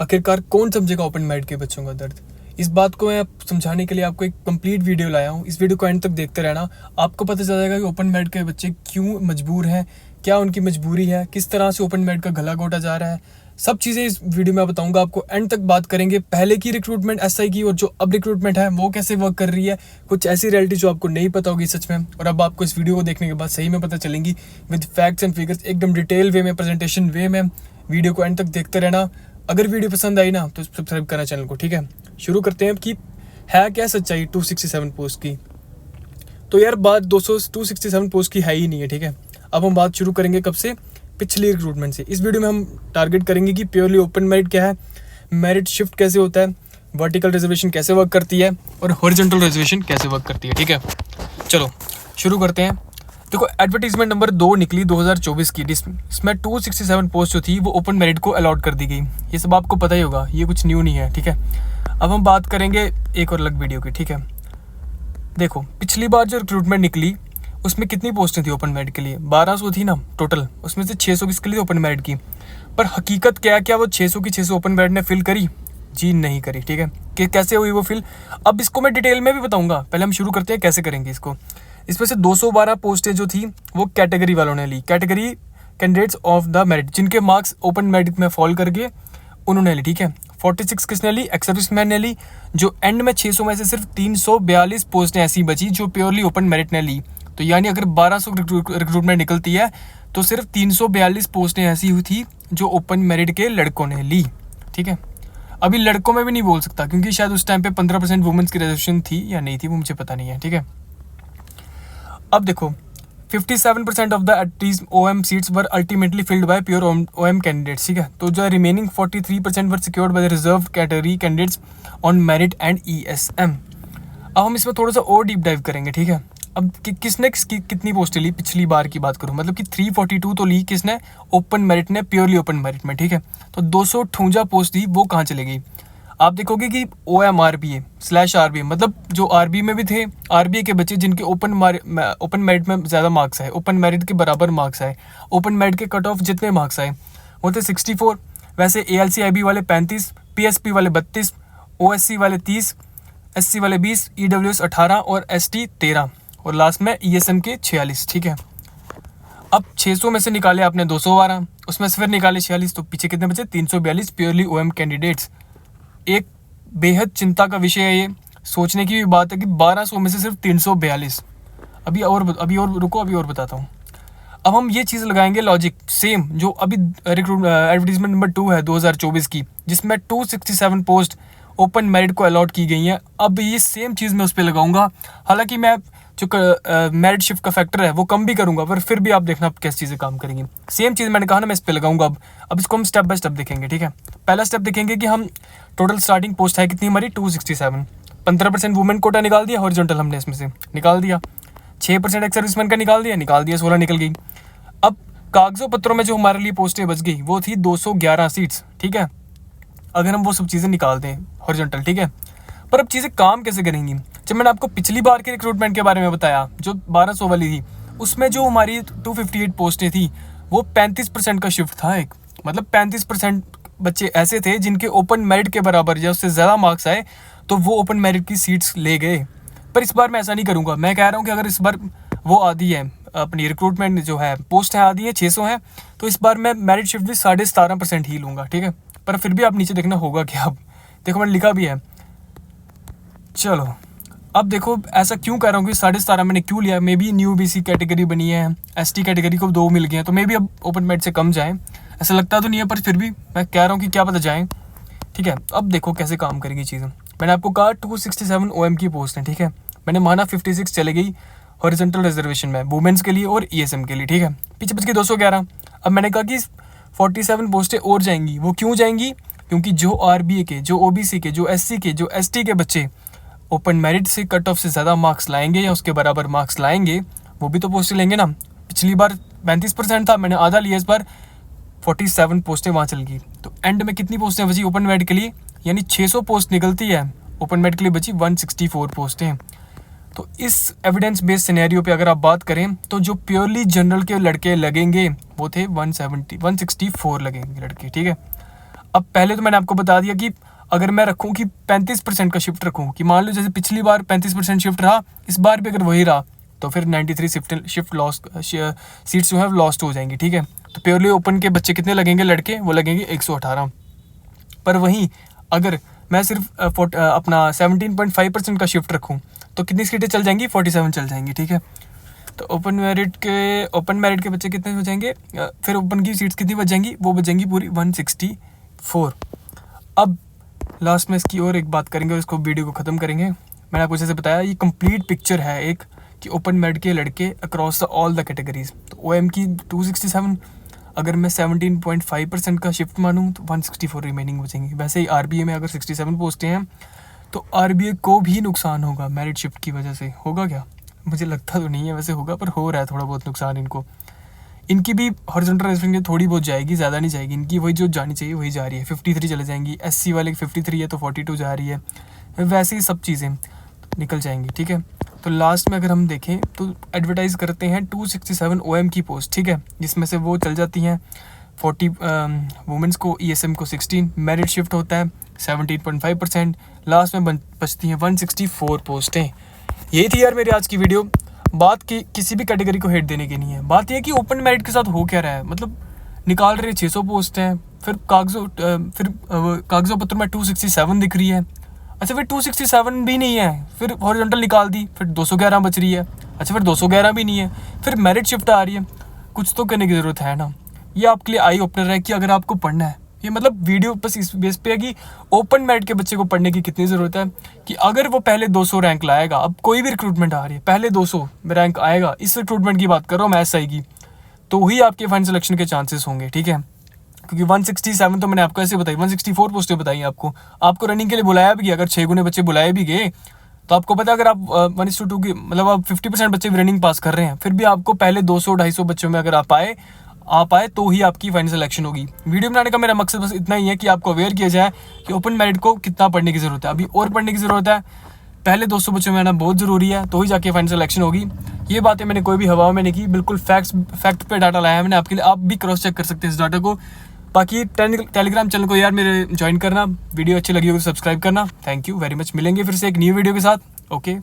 आखिरकार कौन समझेगा ओपन मेरिट के बच्चों का दर्द। इस बात को मैं समझाने के लिए आपको एक कंप्लीट वीडियो लाया हूँ। इस वीडियो को एंड तक देखते रहना, आपको पता चल जाएगा कि ओपन मेरिट के बच्चे क्यों मजबूर हैं, क्या उनकी मजबूरी है, किस तरह से ओपन मेरिट का गला घोटा जा रहा है। सब चीज़ें इस वीडियो में बताऊंगा आपको। एंड तक बात करेंगे पहले की रिक्रूटमेंट एसआई की और जो अब रिक्रूटमेंट है वो कैसे वर्क कर रही है। कुछ ऐसी रियलिटी जो आपको नहीं पता होगी सच में, और अब आपको इस वीडियो को देखने के बाद सही में पता चलेंगी विद फैक्ट्स एंड फिगर्स, एकदम डिटेल वे में, प्रेजेंटेशन वे में। वीडियो को एंड तक देखते रहना। अगर वीडियो पसंद आई ना तो सब्सक्राइब करना चैनल को, ठीक है। शुरू करते हैं कि है क्या सच्चाई 267 पोस्ट की। तो यार बात 267 पोस्ट की है ही नहीं है, ठीक है। अब हम बात शुरू करेंगे कब से, पिछली रिक्रूटमेंट से। इस वीडियो में हम टारगेट करेंगे कि प्योरली ओपन मेरिट क्या है, मेरिट शिफ्ट कैसे होता है, वर्टिकल रिजर्वेशन कैसे वर्क करती है और हॉरिजॉन्टल रिजर्वेशन कैसे वर्क करती है, ठीक है। चलो शुरू करते हैं। देखो एडवर्टीजमेंट नंबर 2 निकली 2024 की, इसमें 267 पोस्ट जो थी वो ओपन मेरिट को अलॉट कर दी गई। ये सब आपको पता ही होगा, ये कुछ न्यू नहीं है, ठीक है। अब हम बात करेंगे एक और अलग वीडियो की, ठीक है। देखो पिछली बार जो रिक्रूटमेंट निकली उसमें कितनी पोस्टें थी ओपन मेरिट के लिए, 1200 थी ना टोटल, उसमें से 600 किसके लिए ओपन मेरिट की। पर हकीकत क्या वो 600 की 600 ओपन मेरिट ने फिल करी? जी नहीं करी, ठीक है। कि कैसे हुई वो फिल, अब इसको मैं डिटेल में भी बताऊंगा। पहले हम शुरू करते हैं कैसे करेंगे इसको। इसमें से 212 पोस्टें जो थी वो कैटेगरी वालों ने ली, category candidates of the merit, जिनके मार्क्स ओपन मेरिट में फॉल करके उन्होंने ली, ठीक है। 46 किसने ली, एक्स सर्विसमैन ने ली। जो एंड में 600 में से सिर्फ 342 पोस्टें ऐसी बची जो प्योरली ओपन मेरिट ने ली। तो यानी अगर 1200 रिक्रूटमेंट निकलती है तो सिर्फ 342 पोस्टें ऐसी हुई थी जो ओपन मेरिट के लड़कों ने ली, ठीक है। अभी लड़कों में भी नहीं बोल सकता क्योंकि शायद उस टाइम पे 15% वुमेन्स की रिजर्वेशन थी या नहीं थी वो मुझे पता नहीं है, ठीक है। अब देखो 57% of the OM seats were ultimately filled by pure OM candidates, ठीक है। तो जो remaining 43% were secured by the reserve category candidates on merit and ESM। अब हम इसमें थोड़ा सा और डीप डाइव करेंगे, ठीक है। अब किसने कितनी पोस्टें ली पिछली बार की बात करूं, मतलब कि 342 तो ली किसने, ओपन मेरिट ने, प्योरली ओपन मेरिट में, ठीक है। तो 258 पोस्ट थी वो कहाँ चली गई। आप देखोगे कि OMRBA/RBA, मतलब जो RBA में भी थे, RBA के बच्चे जिनके ओपन मेरिट में ज़्यादा मार्क्स आए, ओपन मेरिट के बराबर मार्क्स आए, ओपन मेरिट के कट ऑफ जितने मार्क्स आए वो थे 64। वैसे ALC-IB वाले 35, PSP वाले 32, OSC वाले 30, SC वाले 20, EWS 18 और ST 13 और लास्ट में ESM के 46, ठीक है। अब 600 में से निकाले आपने 212, उसमें से फिर निकाले 46, तो पीछे कितने बचे, 342 प्योरली OM कैंडिडेट्स। एक बेहद चिंता का विषय है, ये सोचने की भी बात है कि 1200 में से सिर्फ 342। अभी और रुको, अभी और बताता हूँ। अब हम ये चीज़ लगाएंगे लॉजिक सेम जो अभी एडवर्टीजमेंट नंबर 2 है 2024 की, जिसमें 267 पोस्ट ओपन मेरिट को अलॉट की गई हैं। अब ये सेम चीज़ मैं उस पर लगाऊंगा। हालांकि मैं जो मेरिट शिफ्ट का फैक्टर है वो कम भी करूंगा, पर फिर भी आप देखना आप कैसी चीज़ें काम करेंगी। सेम चीज़ मैंने कहा ना, मैं इस पर लगाऊंगा। अब इसको हम स्टेप बाय स्टेप देखेंगे, ठीक है। पहला स्टेप देखेंगे कि हम टोटल स्टार्टिंग पोस्ट है कितनी हमारी, 267। 15% वुमेन कोटा निकाल दिया, हॉरिजॉन्टल हमने इसमें से निकाल दिया। 6% एक्स सर्विसमैन का निकाल दिया, 16 निकल गई। अब कागजों पत्रों में जो हमारे लिए पोस्टें बच गई वो थी 211 सीट्स, ठीक है। अगर हम वो सब चीज़ें निकाल दें हॉरिजॉन्टल, ठीक है। पर अब चीज़ें काम कैसे करेंगी। जब मैंने आपको पिछली बार के रिक्रूटमेंट के बारे में बताया जो 1200 वाली थी, उसमें जो हमारी 258 पोस्टें थी वो 35% का शिफ्ट था एक, मतलब 35% बच्चे ऐसे थे जिनके ओपन मेरिट के बराबर या उससे ज़्यादा मार्क्स आए तो वो ओपन मेरिट की सीट्स ले गए। पर इस बार मैं ऐसा नहीं करूँगा। मैं कह रहा हूँ कि अगर इस बार वो आदि है, अपनी रिक्रूटमेंट जो है पोस्ट है आदि है 600 है, तो इस बार मैं मेरिट शिफ्ट भी 17.5% ही लूँगा, ठीक है। पर फिर भी आप नीचे देखना होगा क्या, अब देखो मैंने लिखा भी है। चलो अब देखो ऐसा क्यों कह रहा हूँ कि 17.5 मैंने क्यों लिया। May be new BC category बनी है, ST कैटेगरी को 2 मिल गए हैं, तो मे बी अब ओपन मेरिट से कम जाए, ऐसा लगता तो नहीं है, पर फिर भी मैं कह रहा हूँ कि क्या पता जाए, ठीक है। अब देखो कैसे काम करेगी चीज़ें। मैंने आपको कहा 267 OM की पोस्ट है, ठीक है। मैंने माना 56 चले गई हॉरिजॉन्टल रिजर्वेशन में वुमेन्स के लिए और ESM के लिए, ठीक है। पीछे बच गई 211। अब मैंने कहा कि 47 पोस्टें और जाएंगी। वो क्यों जाएंगी, क्योंकि जो RBA के, जो OBC के, जो SC के, जो ST के बच्चे ओपन मेरिट से कट ऑफ से ज़्यादा मार्क्स लाएंगे या उसके बराबर मार्क्स लाएंगे वो भी तो पोस्टें लेंगे ना। पिछली बार 35% था, मैंने आधा लिया, इस बार 47 पोस्टें वहाँ चल गई। तो एंड में कितनी पोस्टें बची ओपन मेरिट के लिए, यानी 600 पोस्ट निकलती है, ओपन मेरिट के लिए बची 164 पोस्टें। तो इस एविडेंस बेस्ड सिनेरियो पे अगर आप बात करें तो जो प्योरली जनरल के लड़के लगेंगे वो थे 164 लगेंगे लड़के, ठीक है। अब पहले तो मैंने आपको बता दिया कि अगर मैं रखूँ कि 35% का शिफ्ट रखूँ, कि मान लो जैसे पिछली बार 35% शिफ्ट रहा, इस बार भी अगर वही रहा तो फिर 93 शिफ्ट लॉस्ट सीट्स जो है लॉस्ट हो जाएंगी, ठीक है। तो प्योरली ओपन के बच्चे कितने लगेंगे लड़के, वो लगेंगे 118। पर वहीं अगर मैं सिर्फ अपना 17.5% का शिफ्ट रखूँ तो कितनी सीटें चल जाएंगी, 47 चल जाएंगी, ठीक है। तो ओपन मेरिट के बच्चे कितने हो जाएंगे, फिर ओपन की सीट्स कितनी बच जाएंगी, वो बचेंगी पूरी 164। अब लास्ट में इसकी और एक बात करेंगे और इसको वीडियो को ख़त्म करेंगे। मैंने आपको जैसे बताया ये कंप्लीट पिक्चर है एक कि ओपन मेरिट के लड़के अक्रॉस ऑल द कैटेगरीज। तो OM की 267, अगर मैं 17.5% का शिफ्ट मानूँ तो 164 रिमेनिंग बचेंगी। वैसे ही RBA में अगर 67 पोस्टें हैं तो RBA को भी नुकसान होगा मेरिट शिफ्ट की वजह से। होगा क्या, मुझे लगता तो नहीं है, वैसे होगा, पर हो रहा है थोड़ा बहुत नुकसान इनको। इनकी भी हॉरिजॉन्टल रेसलिंग थोड़ी बहुत जाएगी, ज़्यादा नहीं जाएगी। इनकी वही जो जानी चाहिए वही जा रही है, 53 चले जाएंगी। SC वाले की 53 है तो 42 जा रही है, वैसे ही सब चीज़ें निकल जाएंगी, ठीक है। तो लास्ट में अगर हम देखें तो एडवर्टाइज़ करते हैं 267 OM की पोस्ट, ठीक है, जिसमें से वो चल जाती हैं 40 वुमेंस को, ESM को 16, मेरिट शिफ्ट होता है 17.5%, लास्ट में बचती हैं 164 पोस्टें। यही थी यार मेरी आज की वीडियो। बात की किसी भी कैटेगरी को हेट देने की नहीं है, बात यह है कि ओपन मेरिट के साथ हो क्या रहा है। मतलब निकाल रहे 600 पोस्ट हैं, फिर कागज़ों पत्र में 267 दिख रही है। अच्छा, फिर 267 भी नहीं है, फिर हॉरिजॉन्टल निकाल दी, फिर 211 बच रही है। अच्छा, फिर 211 भी नहीं है, फिर मेरिट शिफ्ट आ रही है। कुछ तो करने की ज़रूरत है ना। ये आपके लिए आई ओपनर है कि अगर आपको पढ़ना है, ये मतलब वीडियो बस इस बेस पे है कि ओपन मेरिट के बच्चे को पढ़ने की कितनी ज़रूरत है, कि अगर वो पहले 200 रैंक लाएगा। अब कोई भी रिक्रूटमेंट आ रही है, पहले 200 रैंक आएगा, इस रिक्रूटमेंट की बात कर रहा हूँ मैं, SI की, तो ही आपके फाइनल सिलेक्शन के चांसेस होंगे, ठीक है। क्योंकि 167 तो मैंने आपको ऐसे बताई, 164 पोस्टें बताई आपको रनिंग के लिए बुलाया भी गया। अगर 6 गुने बच्चे बुलाए भी गए तो आपको पता है अगर आप 1:2 की मतलब आप 50% बच्चे भी रनिंग पास कर रहे हैं, फिर भी आपको पहले 200-250 बच्चों में अगर आप आए तो ही आपकी फाइनल सिलेक्शन होगी। वीडियो बनाने का मेरा मकसद बस इतना ही है कि आपको अवेयर किया जाए कि ओपन मेरिट को कितना पढ़ने की ज़रूरत है। अभी और पढ़ने की ज़रूरत है, पहले 200 बच्चों में आना बहुत ज़रूरी है, तो ही जाके फाइनल सिलेक्शन होगी। ये बातें मैंने कोई भी हवा में नहीं की, बिल्कुल फैक्ट पे डाटा लाया है मैंने आपके लिए। आप भी क्रॉस चेक कर सकते हैं इस डाटा को। बाकी टेलीग्राम चैनल को यार मेरे ज्वाइन करना, वीडियो अच्छी लगी हो तो सब्सक्राइब करना। थैंक यू वेरी मच, मिलेंगे फिर से एक न्यू वीडियो के साथ। ओके।